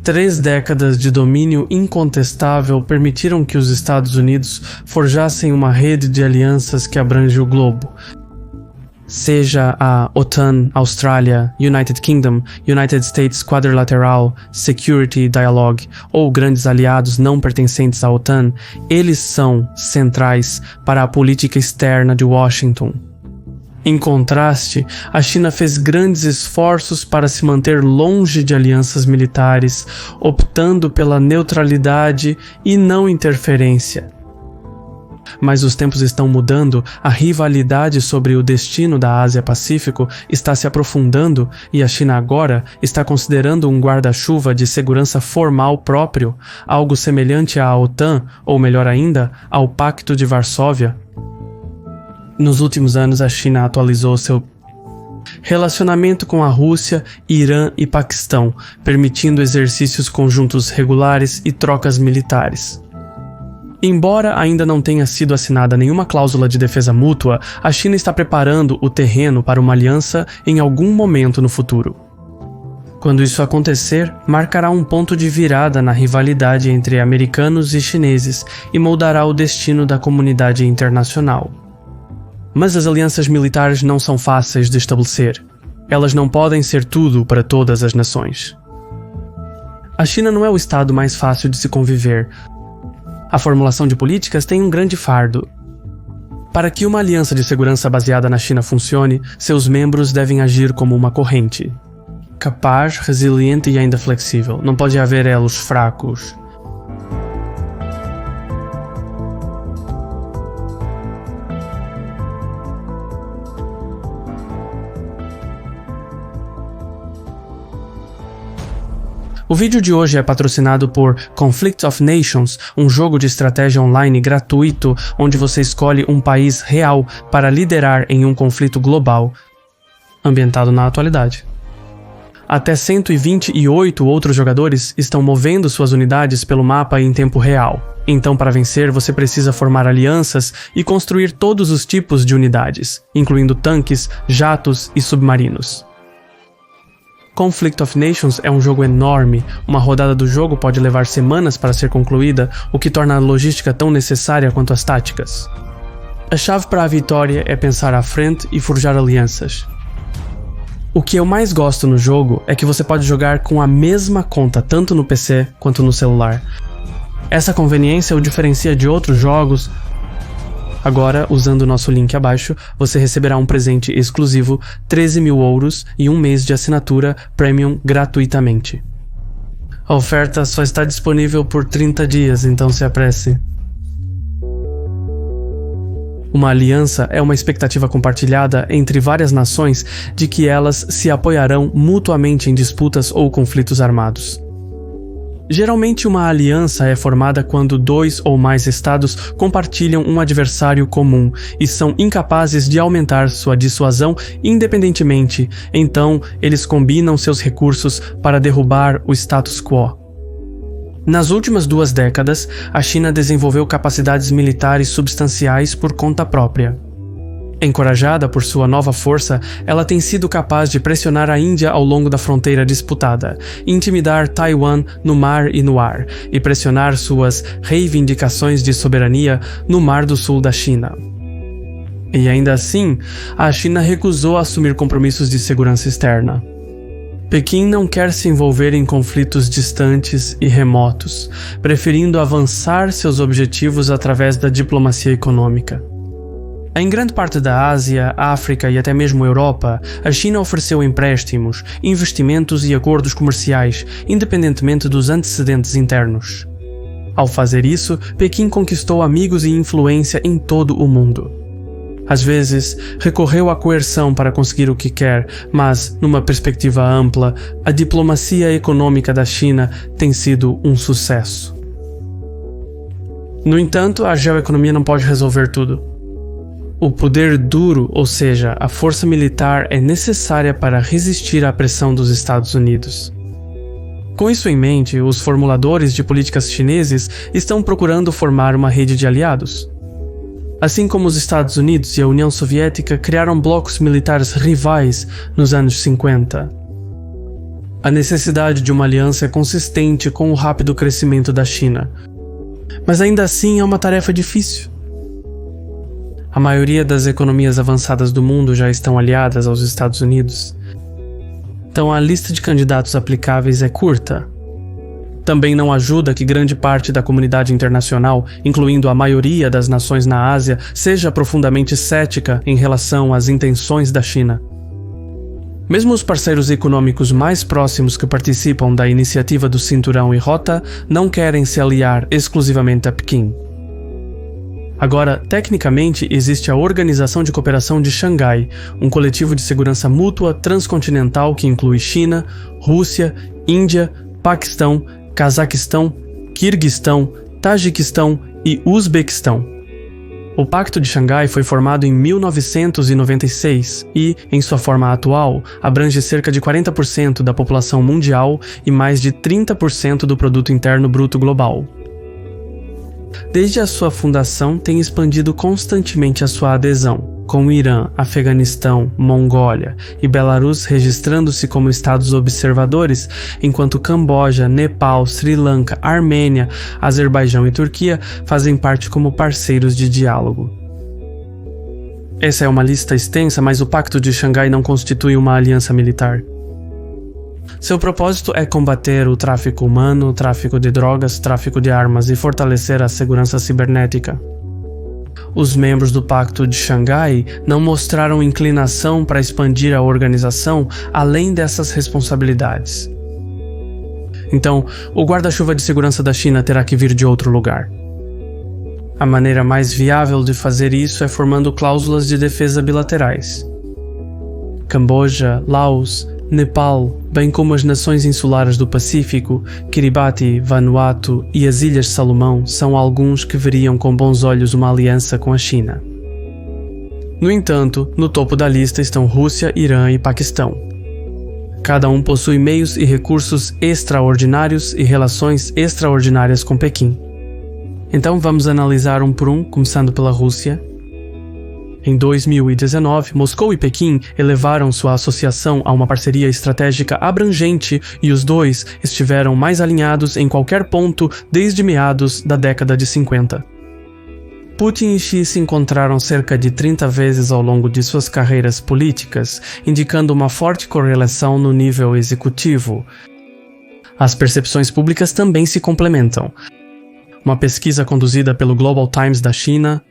3 décadas de domínio incontestável permitiram que os Estados Unidos forjassem uma rede de alianças que abrange o globo. Seja a OTAN, Austrália, United Kingdom, United States Quadrilateral, Security Dialogue ou grandes aliados não pertencentes à OTAN, eles são centrais para a política externa de Washington. Em contraste, a China fez grandes esforços para se manter longe de alianças militares, optando pela neutralidade e não interferência. Mas os tempos estão mudando, a rivalidade sobre o destino da Ásia-Pacífico está se aprofundando e a China agora está considerando um guarda-chuva de segurança formal próprio, algo semelhante à OTAN, ou melhor ainda, ao Pacto de Varsóvia. Nos últimos anos, a China atualizou seu relacionamento com a Rússia, Irã e Paquistão, permitindo exercícios conjuntos regulares e trocas militares. Embora ainda não tenha sido assinada nenhuma cláusula de defesa mútua, a China está preparando o terreno para uma aliança em algum momento no futuro. Quando isso acontecer, marcará um ponto de virada na rivalidade entre americanos e chineses e moldará o destino da comunidade internacional. Mas as alianças militares não são fáceis de estabelecer. Elas não podem ser tudo para todas as nações. A China não é o estado mais fácil de se conviver. A formulação de políticas tem um grande fardo. Para que uma aliança de segurança baseada na China funcione, seus membros devem agir como uma corrente. Capaz, resiliente e ainda flexível. Não pode haver elos fracos. O vídeo de hoje é patrocinado por Conflict of Nations, um jogo de estratégia online gratuito onde você escolhe um país real para liderar em um conflito global, ambientado na atualidade. Até 128 outros jogadores estão movendo suas unidades pelo mapa em tempo real. Então, para vencer, você precisa formar alianças e construir todos os tipos de unidades, incluindo tanques, jatos e submarinos. Conflict of Nations é um jogo enorme, uma rodada do jogo pode levar semanas para ser concluída, o que torna a logística tão necessária quanto as táticas. A chave para a vitória é pensar à frente e forjar alianças. O que eu mais gosto no jogo é que você pode jogar com a mesma conta tanto no PC quanto no celular. Essa conveniência o diferencia de outros jogos. Agora, usando o nosso link abaixo, você receberá um presente exclusivo, 13.000 ouros e 1 mês de assinatura Premium gratuitamente. A oferta só está disponível por 30 dias, então se apresse. Uma aliança é uma expectativa compartilhada entre várias nações de que elas se apoiarão mutuamente em disputas ou conflitos armados. Geralmente uma aliança é formada quando 2 ou mais estados compartilham um adversário comum e são incapazes de aumentar sua dissuasão independentemente, então eles combinam seus recursos para derrubar o status quo. Nas últimas 2 décadas, a China desenvolveu capacidades militares substanciais por conta própria. Encorajada por sua nova força, ela tem sido capaz de pressionar a Índia ao longo da fronteira disputada, intimidar Taiwan no mar e no ar, e pressionar suas reivindicações de soberania no Mar do Sul da China. E ainda assim, a China recusou assumir compromissos de segurança externa. Pequim não quer se envolver em conflitos distantes e remotos, preferindo avançar seus objetivos através da diplomacia econômica. Em grande parte da Ásia, África e até mesmo Europa, a China ofereceu empréstimos, investimentos e acordos comerciais, independentemente dos antecedentes internos. Ao fazer isso, Pequim conquistou amigos e influência em todo o mundo. Às vezes, recorreu à coerção para conseguir o que quer, mas, numa perspectiva ampla, a diplomacia econômica da China tem sido um sucesso. No entanto, a geoeconomia não pode resolver tudo. O poder duro, ou seja, a força militar, é necessária para resistir à pressão dos Estados Unidos. Com isso em mente, os formuladores de políticas chineses estão procurando formar uma rede de aliados. Assim como os Estados Unidos e a União Soviética criaram blocos militares rivais nos anos 50. A necessidade de uma aliança é consistente com o rápido crescimento da China. Mas ainda assim é uma tarefa difícil. A maioria das economias avançadas do mundo já estão aliadas aos Estados Unidos. Então a lista de candidatos aplicáveis é curta. Também não ajuda que grande parte da comunidade internacional, incluindo a maioria das nações na Ásia, seja profundamente cética em relação às intenções da China. Mesmo os parceiros econômicos mais próximos que participam da iniciativa do Cinturão e Rota não querem se aliar exclusivamente a Pequim. Agora, tecnicamente, existe a Organização de Cooperação de Xangai, um coletivo de segurança mútua transcontinental que inclui China, Rússia, Índia, Paquistão, Cazaquistão, Quirguistão, Tajiquistão e Uzbequistão. O Pacto de Xangai foi formado em 1996 e, em sua forma atual, abrange cerca de 40% da população mundial e mais de 30% do produto interno bruto global. Desde a sua fundação, tem expandido constantemente a sua adesão, com o Irã, Afeganistão, Mongólia e Belarus registrando-se como estados observadores, enquanto Camboja, Nepal, Sri Lanka, Armênia, Azerbaijão e Turquia fazem parte como parceiros de diálogo. Essa é uma lista extensa, mas o Pacto de Xangai não constitui uma aliança militar. Seu propósito é combater o tráfico humano, o tráfico de drogas, tráfico de armas e fortalecer a segurança cibernética. Os membros do Pacto de Xangai não mostraram inclinação para expandir a organização além dessas responsabilidades. Então, o guarda-chuva de segurança da China terá que vir de outro lugar. A maneira mais viável de fazer isso é formando cláusulas de defesa bilaterais. Camboja, Laos, Nepal, bem como as nações insulares do Pacífico, Kiribati, Vanuatu e as Ilhas Salomão são alguns que veriam com bons olhos uma aliança com a China. No entanto, no topo da lista estão Rússia, Irã e Paquistão. Cada um possui meios e recursos extraordinários e relações extraordinárias com Pequim. Então vamos analisar um por um, começando pela Rússia. Em 2019, Moscou e Pequim elevaram sua associação a uma parceria estratégica abrangente e os dois estiveram mais alinhados em qualquer ponto desde meados da década de 50. Putin e Xi se encontraram cerca de 30 vezes ao longo de suas carreiras políticas, indicando uma forte correlação no nível executivo. As percepções públicas também se complementam. Uma pesquisa conduzida pelo Global Times da China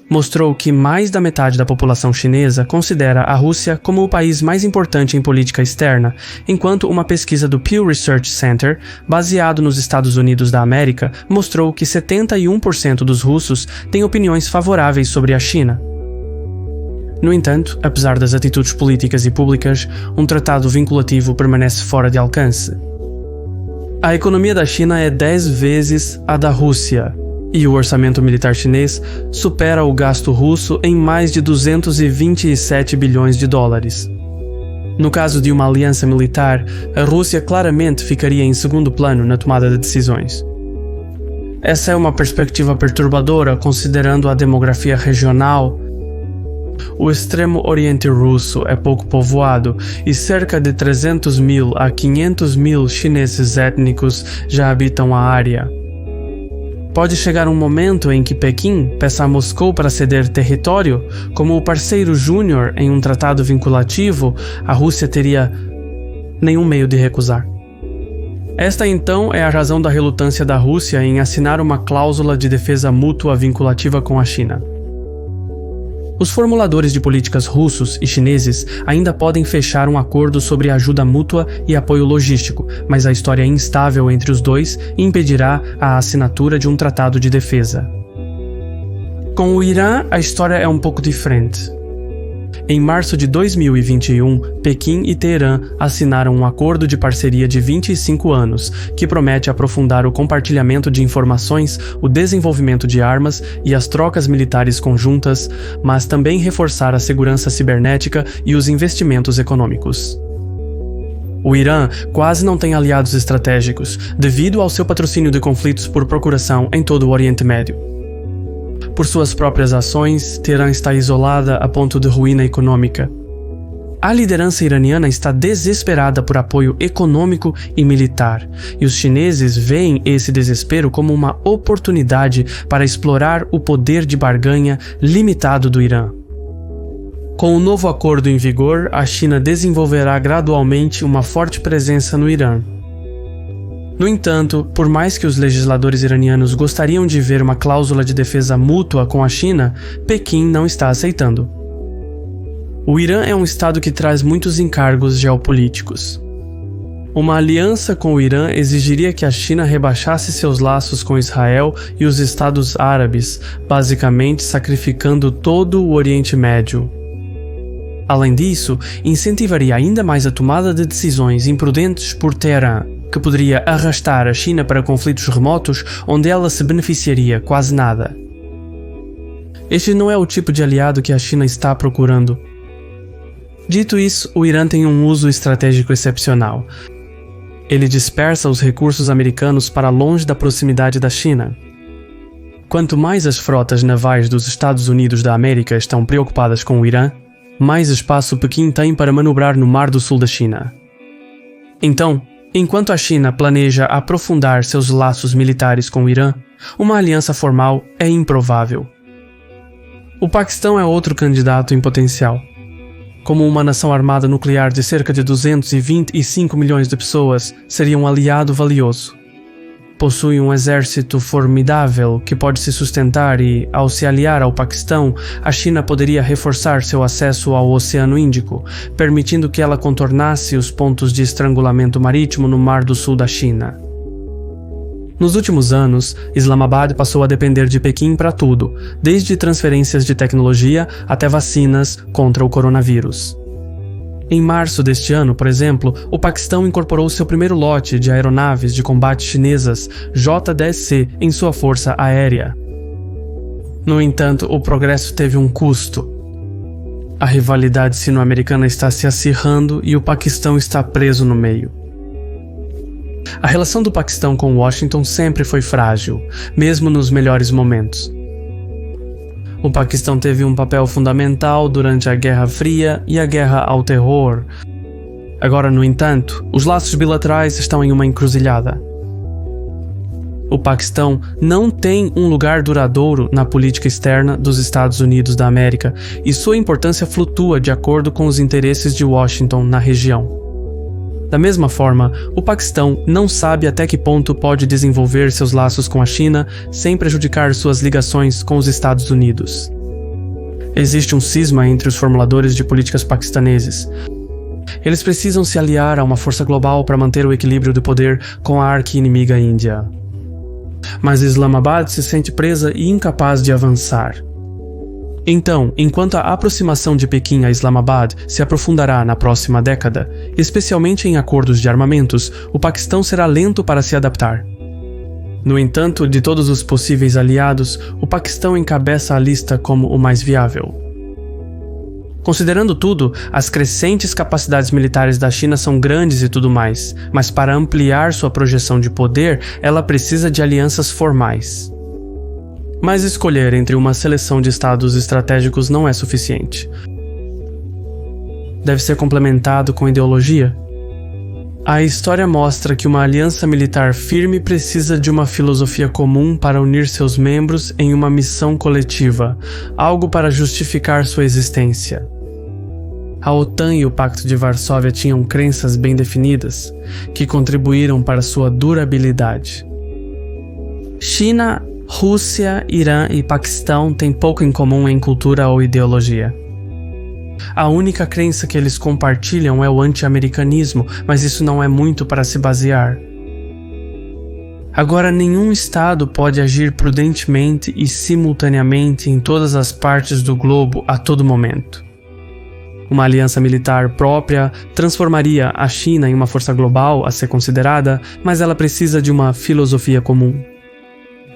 mostrou que mais da metade da população chinesa considera a Rússia como o país mais importante em política externa, enquanto uma pesquisa do Pew Research Center, baseado nos Estados Unidos da América, mostrou que 71% dos russos têm opiniões favoráveis sobre a China. No entanto, apesar das atitudes políticas e públicas, um tratado vinculativo permanece fora de alcance. A economia da China é 10 vezes a da Rússia, e o orçamento militar chinês supera o gasto russo em mais de 227 bilhões de dólares. No caso de uma aliança militar, a Rússia claramente ficaria em segundo plano na tomada de decisões. Essa é uma perspectiva perturbadora considerando a demografia regional. O extremo oriente russo é pouco povoado e cerca de 300 mil a 500 mil chineses étnicos já habitam a área. Pode chegar um momento em que Pequim peça a Moscou para ceder território, como o parceiro júnior em um tratado vinculativo, a Rússia teria nenhum meio de recusar. Esta então é a razão da relutância da Rússia em assinar uma cláusula de defesa mútua vinculativa com a China. Os formuladores de políticas russos e chineses ainda podem fechar um acordo sobre ajuda mútua e apoio logístico, mas a história instável entre os dois impedirá a assinatura de um tratado de defesa. Com o Irã, a história é um pouco diferente. Em março de 2021, Pequim e Teherã assinaram um acordo de parceria de 25 anos, que promete aprofundar o compartilhamento de informações, o desenvolvimento de armas e as trocas militares conjuntas, mas também reforçar a segurança cibernética e os investimentos econômicos. O Irã quase não tem aliados estratégicos, devido ao seu patrocínio de conflitos por procuração em todo o Oriente Médio. Por suas próprias ações, Teherã está isolada a ponto de ruína econômica. A liderança iraniana está desesperada por apoio econômico e militar, e os chineses veem esse desespero como uma oportunidade para explorar o poder de barganha limitado do Irã. Com o novo acordo em vigor, a China desenvolverá gradualmente uma forte presença no Irã. No entanto, por mais que os legisladores iranianos gostariam de ver uma cláusula de defesa mútua com a China, Pequim não está aceitando. O Irã é um estado que traz muitos encargos geopolíticos. Uma aliança com o Irã exigiria que a China rebaixasse seus laços com Israel e os Estados Árabes, basicamente sacrificando todo o Oriente Médio. Além disso, incentivaria ainda mais a tomada de decisões imprudentes por Teherã, que poderia arrastar a China para conflitos remotos onde ela se beneficiaria quase nada. Este não é o tipo de aliado que a China está procurando. Dito isso, o Irã tem um uso estratégico excepcional. Ele dispersa os recursos americanos para longe da proximidade da China. Quanto mais as frotas navais dos Estados Unidos da América estão preocupadas com o Irã, mais espaço Pequim tem para manobrar no Mar do Sul da China. Então, enquanto a China planeja aprofundar seus laços militares com o Irã, uma aliança formal é improvável. O Paquistão é outro candidato em potencial. Como uma nação armada nuclear de cerca de 225 milhões de pessoas, seria um aliado valioso. Possui um exército formidável que pode se sustentar e, ao se aliar ao Paquistão, a China poderia reforçar seu acesso ao Oceano Índico, permitindo que ela contornasse os pontos de estrangulamento marítimo no Mar do Sul da China. Nos últimos anos, Islamabad passou a depender de Pequim para tudo, desde transferências de tecnologia até vacinas contra o coronavírus. Em março deste ano, por exemplo, o Paquistão incorporou seu primeiro lote de aeronaves de combate chinesas J-10C em sua força aérea. No entanto, o progresso teve um custo. A rivalidade sino-americana está se acirrando e o Paquistão está preso no meio. A relação do Paquistão com Washington sempre foi frágil, mesmo nos melhores momentos. O Paquistão teve um papel fundamental durante a Guerra Fria e a Guerra ao Terror. Agora, no entanto, os laços bilaterais estão em uma encruzilhada. O Paquistão não tem um lugar duradouro na política externa dos Estados Unidos da América e sua importância flutua de acordo com os interesses de Washington na região. Da mesma forma, o Paquistão não sabe até que ponto pode desenvolver seus laços com a China sem prejudicar suas ligações com os Estados Unidos. Existe um cisma entre os formuladores de políticas paquistaneses. Eles precisam se aliar a uma força global para manter o equilíbrio de poder com a arqui-inimiga Índia. Mas Islamabad se sente presa e incapaz de avançar. Então, enquanto a aproximação de Pequim a Islamabad se aprofundará na próxima década, especialmente em acordos de armamentos, o Paquistão será lento para se adaptar. No entanto, de todos os possíveis aliados, o Paquistão encabeça a lista como o mais viável. Considerando tudo, as crescentes capacidades militares da China são grandes e tudo mais, mas para ampliar sua projeção de poder, ela precisa de alianças formais. Mas escolher entre uma seleção de estados estratégicos não é suficiente. Deve ser complementado com ideologia. A história mostra que uma aliança militar firme precisa de uma filosofia comum para unir seus membros em uma missão coletiva, algo para justificar sua existência. A OTAN e o Pacto de Varsóvia tinham crenças bem definidas, que contribuíram para sua durabilidade. China, Rússia, Irã e Paquistão têm pouco em comum em cultura ou ideologia. A única crença que eles compartilham é o anti-americanismo, mas isso não é muito para se basear. Agora, nenhum Estado pode agir prudentemente e simultaneamente em todas as partes do globo a todo momento. Uma aliança militar própria transformaria a China em uma força global a ser considerada, mas ela precisa de uma filosofia comum.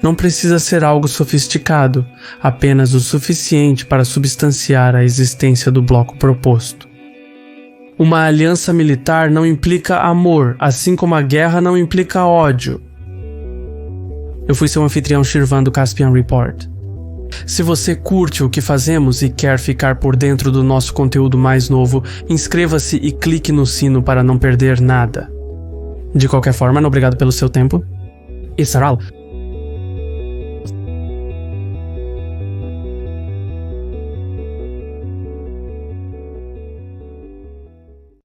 Não precisa ser algo sofisticado, apenas o suficiente para substanciar a existência do bloco proposto. Uma aliança militar não implica amor, assim como a guerra não implica ódio. Eu fui seu anfitrião Shirvan do Caspian Report. Se você curte o que fazemos e quer ficar por dentro do nosso conteúdo mais novo, inscreva-se e clique no sino para não perder nada. De qualquer forma, obrigado pelo seu tempo. E Saral,